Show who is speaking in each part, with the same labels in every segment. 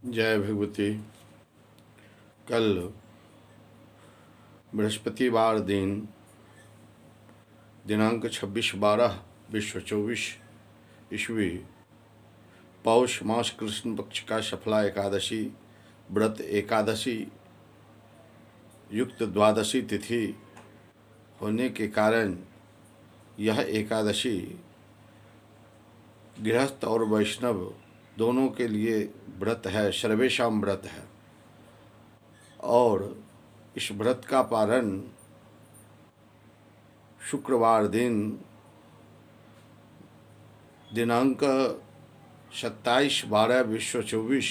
Speaker 1: जय भगवती। कल बृहस्पतिवार दिन दिनांक 26/12/2024 ईस्वी पौष मास कृष्ण पक्ष का शफला एकादशी व्रत एकादशी युक्त द्वादशी तिथि होने के कारण यह एकादशी गृहस्थ और वैष्णव दोनों के लिए व्रत है, सर्वेशाम व्रत है। और इस व्रत का पारण शुक्रवार दिन दिनांक 27/12/2024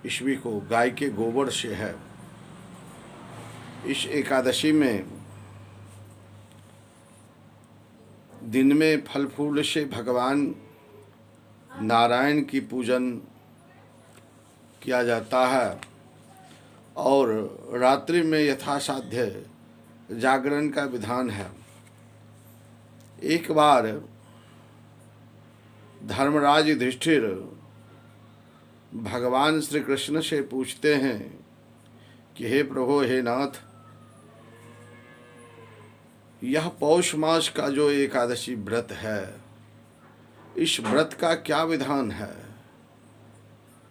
Speaker 1: ईस्वी को गाय के गोबर से है। इस एकादशी में दिन में फल फूल से भगवान नारायण की पूजन किया जाता है और रात्रि में यथासाध्य जागरण का विधान है। एक बार धर्मराज युधिष्ठिर भगवान श्री कृष्ण से पूछते हैं कि हे प्रभु, हे नाथ, यह पौष मास का जो एकादशी व्रत है, इस व्रत का क्या विधान है,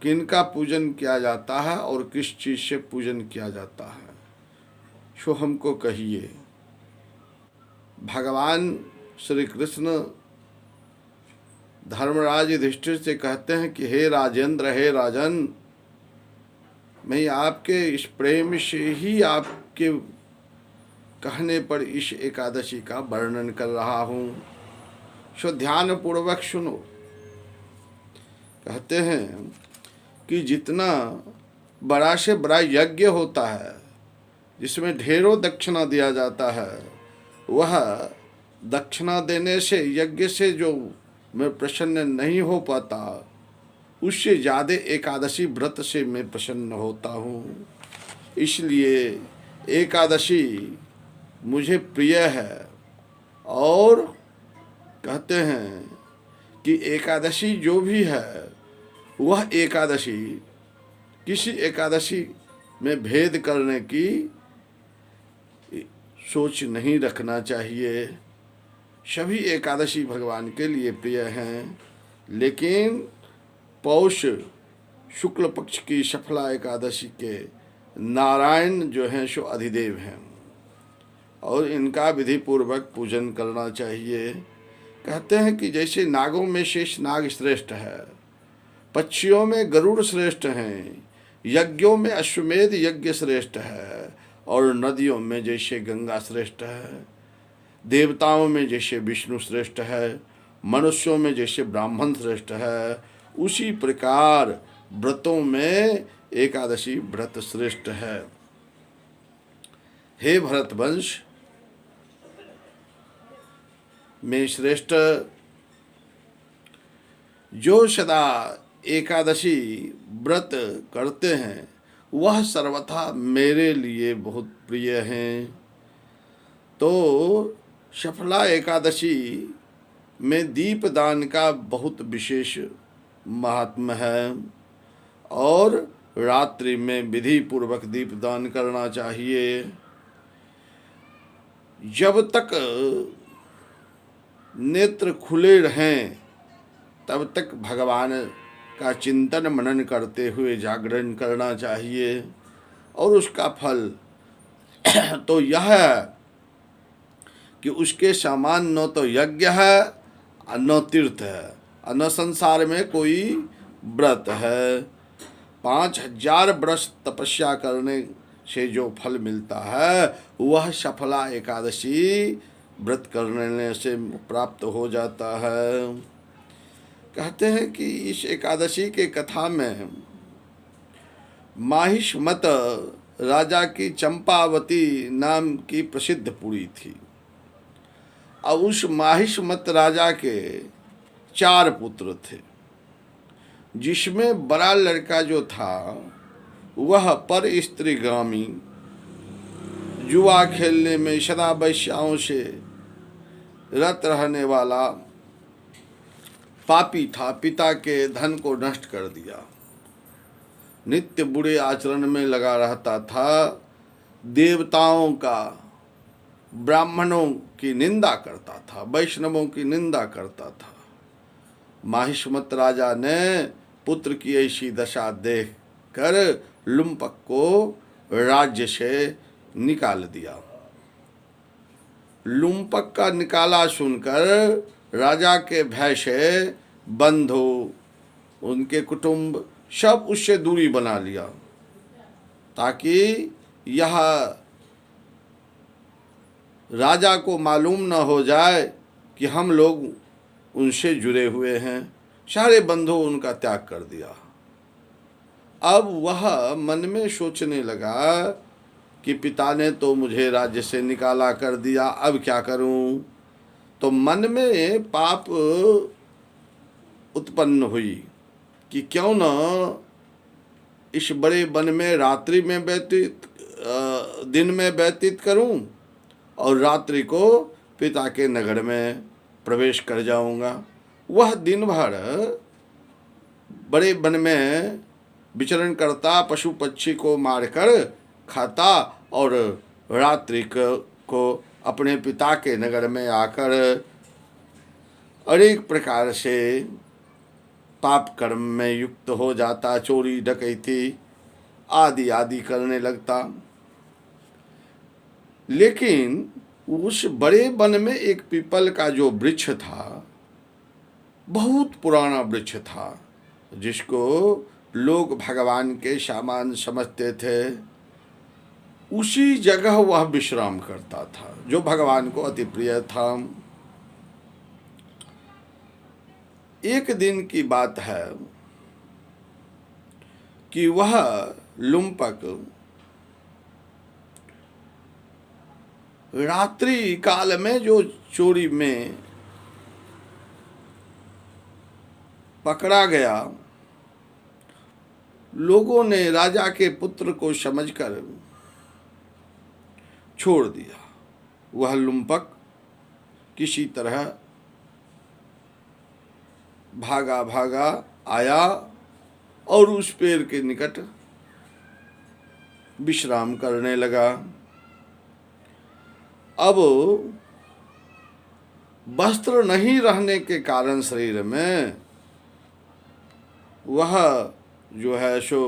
Speaker 1: किनका पूजन किया जाता है और किस चीज से पूजन किया जाता है, सो हमको कहिए। भगवान श्री कृष्ण धर्मराज युधिष्ठिर से कहते हैं कि हे राजेंद्र, हे राजन, मैं आपके इस प्रेम से ही आपके कहने पर इस एकादशी का वर्णन कर रहा हूँ, सो ध्यान पूर्वक सुनो। कहते हैं कि जितना बड़ा से बड़ा यज्ञ होता है जिसमें ढेरों दक्षिणा दिया जाता है, वह दक्षिणा देने से, यज्ञ से जो मैं प्रसन्न नहीं हो पाता, उससे ज़्यादा एकादशी व्रत से मैं प्रसन्न होता हूँ। इसलिए एकादशी मुझे प्रिय है। और कहते हैं कि एकादशी जो भी है, वह एकादशी किसी एकादशी में भेद करने की सोच नहीं रखना चाहिए। सभी एकादशी भगवान के लिए प्रिय हैं, लेकिन पौष शुक्ल पक्ष की शफला एकादशी के नारायण जो हैं सो अधिदेव हैं और इनका विधि पूर्वक पूजन करना चाहिए। कहते हैं कि जैसे नागों में शेष नाग श्रेष्ठ है, पक्षियों में गरुड़ श्रेष्ठ हैं, यज्ञों में अश्वमेध यज्ञ श्रेष्ठ है और नदियों में जैसे गंगा श्रेष्ठ है, देवताओं में जैसे विष्णु श्रेष्ठ है, मनुष्यों में जैसे ब्राह्मण श्रेष्ठ है, उसी प्रकार व्रतों में एकादशी व्रत श्रेष्ठ है। हे भरतवंश में श्रेष्ठ, जो सदा एकादशी व्रत करते हैं वह सर्वथा मेरे लिए बहुत प्रिय हैं। तो शफला एकादशी में दीपदान का बहुत विशेष महात्म्य है और रात्रि में विधि पूर्वक दीपदान करना चाहिए। जब तक नेत्र खुले रहें तब तक भगवान का चिंतन मनन करते हुए जागरण करना चाहिए और उसका फल तो यह है कि उसके समान न तो यज्ञ है न तीर्थ है, न संसार में कोई व्रत है। 5000 वर्ष तपस्या करने से जो फल मिलता है वह सफला एकादशी व्रत करने से प्राप्त हो जाता है। कहते हैं कि इस एकादशी के कथा में माहिष्मत राजा की चंपावती नाम की प्रसिद्ध पुरी थी। अब उस माहिष्मत राजा के 4 पुत्र थे, जिसमें बड़ा लड़का जो था वह पर स्त्रीगामी, जुआ खेलने में सदा वैश्याओं से रत रहने वाला पापी था, पिता के धन को नष्ट कर दिया। नित्य बुरे आचरण में लगा रहता था, देवताओं का, ब्राह्मणों की निंदा करता था, वैष्णवों की निंदा करता था। माहिष्मत राजा ने पुत्र की ऐसी दशा देख कर लुम्पक को राज्य से निकाल दिया। लुम्पक का निकाला सुनकर राजा के भय से बंधु, उनके कुटुंब सब उससे दूरी बना लिया, ताकि यह राजा को मालूम न हो जाए कि हम लोग उनसे जुड़े हुए हैं। सारे बंधु उनका त्याग कर दिया। अब वह मन में सोचने लगा कि पिता ने तो मुझे राज्य से निकाला कर दिया, अब क्या करूं। तो मन में पाप उत्पन्न हुई कि क्यों न इस बड़े वन में रात्रि में दिन में व्यतीत करूं और रात्रि को पिता के नगर में प्रवेश कर जाऊंगा। वह दिन भर बड़े वन में विचरण करता, पशु पक्षी को मारकर खाता और रात्रि को अपने पिता के नगर में आकर अनेक प्रकार से पाप कर्म में युक्त हो जाता, चोरी डकैती आदि आदि करने लगता। लेकिन उस बड़े वन में एक पीपल का जो वृक्ष था, बहुत पुराना वृक्ष था, जिसको लोग भगवान के सामान समझते थे, उसी जगह वह विश्राम करता था, जो भगवान को अति प्रिय था। एक दिन की बात है कि वह लुम्पक रात्रि काल में जो चोरी में पकड़ा गया, लोगों ने राजा के पुत्र को समझकर छोड़ दिया। वह लुम्पक किसी तरह भागा भागा आया और उस पेड़ के निकट विश्राम करने लगा। अब वस्त्र नहीं रहने के कारण शरीर में वह जो है सो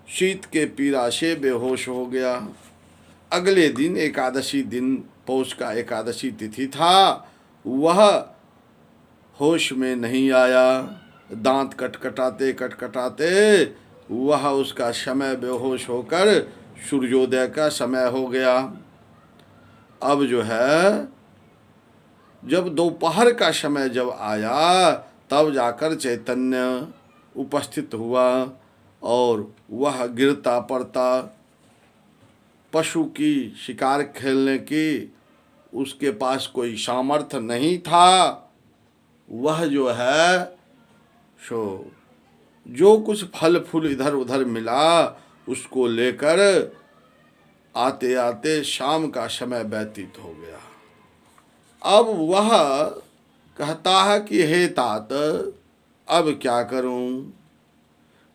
Speaker 1: शीत के पीड़ा से बेहोश हो गया। अगले दिन एकादशी दिन, पौष का एकादशी तिथि था, वह होश में नहीं आया। दांत कटकटाते कटकटाते वह उसका समय बेहोश होकर सूर्योदय का समय हो गया। अब जो है जब दोपहर का समय जब आया, तब जाकर चैतन्य उपस्थित हुआ और वह गिरता पड़ता, पशु की शिकार खेलने की उसके पास कोई सामर्थ्य नहीं था। वह जो है सो जो कुछ फल फूल इधर उधर मिला उसको लेकर आते आते शाम का समय व्यतीत हो गया। अब वह कहता है कि हे तात, अब क्या करूं,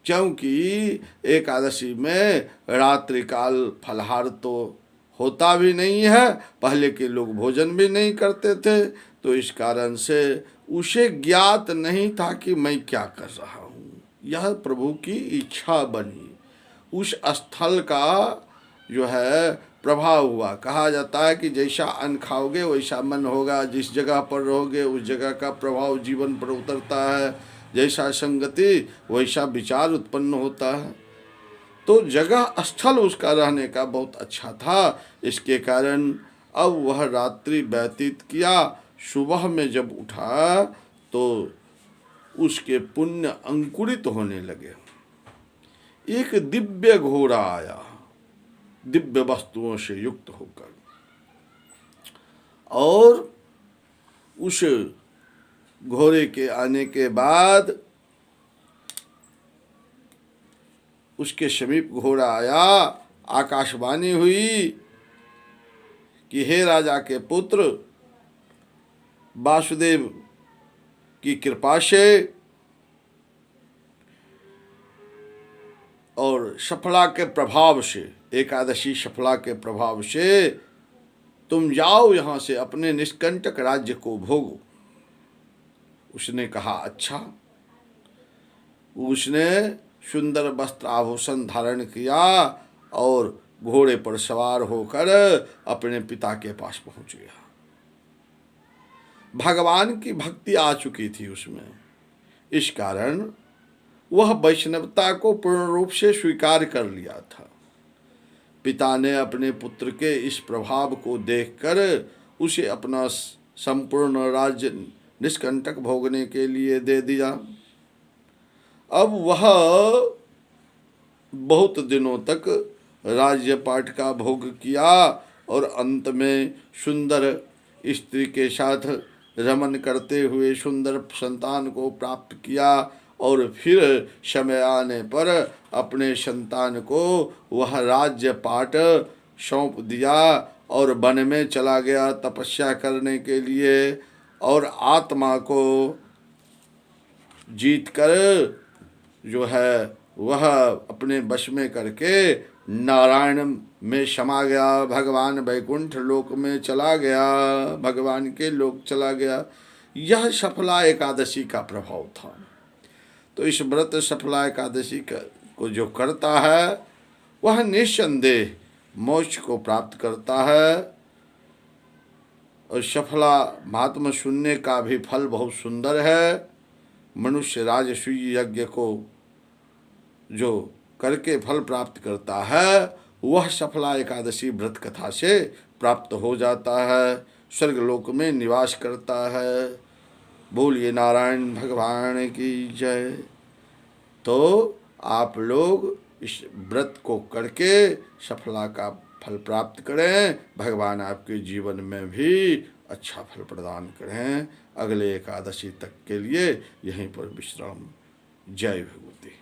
Speaker 1: क्योंकि एकादशी में रात्रि काल फलहार तो होता भी नहीं है, पहले के लोग भोजन भी नहीं करते थे, तो इस कारण से उसे ज्ञात नहीं था कि मैं क्या कर रहा हूँ। यह प्रभु की इच्छा बनी, उस स्थल का जो है प्रभाव हुआ। कहा जाता है कि जैसा अन्न खाओगे वैसा मन होगा, जिस जगह पर रहोगे उस जगह का प्रभाव जीवन पर उतरता है, जैसा संगति वैसा विचार उत्पन्न होता है। तो जगह स्थल उसका रहने का बहुत अच्छा था, इसके कारण अब वह रात्रि व्यतीत किया। सुबह में जब उठा तो उसके पुण्य अंकुरित होने लगे। एक दिव्य घोड़ा आया, दिव्य वस्तुओं से युक्त होकर, और उस घोड़े के आने के बाद उसके समीप घोड़ा आया। आकाशवाणी हुई कि हे राजा के पुत्र, वासुदेव की कृपा से और सफला के प्रभाव से, एकादशी सफला के प्रभाव से तुम जाओ यहाँ से, अपने निष्कंटक राज्य को भोगो। उसने कहा अच्छा। उसने सुंदर वस्त्र आभूषण धारण किया और घोड़े पर सवार होकर अपने पिता के पास पहुंच गया। भगवान की भक्ति आ चुकी थी उसमें, इस कारण वह वैष्णवता को पूर्ण रूप से स्वीकार कर लिया था। पिता ने अपने पुत्र के इस प्रभाव को देखकर उसे अपना संपूर्ण राज्य निष्कंटक भोगने के लिए दे दिया। अब वह बहुत दिनों तक राज्यपाट का भोग किया और अंत में सुंदर स्त्री के साथ रमन करते हुए सुंदर संतान को प्राप्त किया और फिर समय आने पर अपने संतान को वह राज्यपाट सौंप दिया और वन में चला गया तपस्या करने के लिए और आत्मा को जीत कर जो है वह अपने वश में करके नारायण में समा गया, भगवान वैकुंठ लोक में चला गया, भगवान के लोक चला गया। यह सफला एकादशी का प्रभाव था। तो इस व्रत सफला एकादशी को जो करता है वह निस्संदेह मोक्ष को प्राप्त करता है। और सफला महात्मा सुनने का भी फल बहुत सुंदर है। मनुष्य राजसूय यज्ञ को जो करके फल प्राप्त करता है वह सफला एकादशी व्रत कथा से प्राप्त हो जाता है, स्वर्गलोक में निवास करता है। बोलिए नारायण भगवान की जय। तो आप लोग इस व्रत को करके सफला का फल प्राप्त करें, भगवान आपके जीवन में भी अच्छा फल प्रदान करें। अगले एकादशी तक के लिए यहीं पर विश्राम। जय भगवती।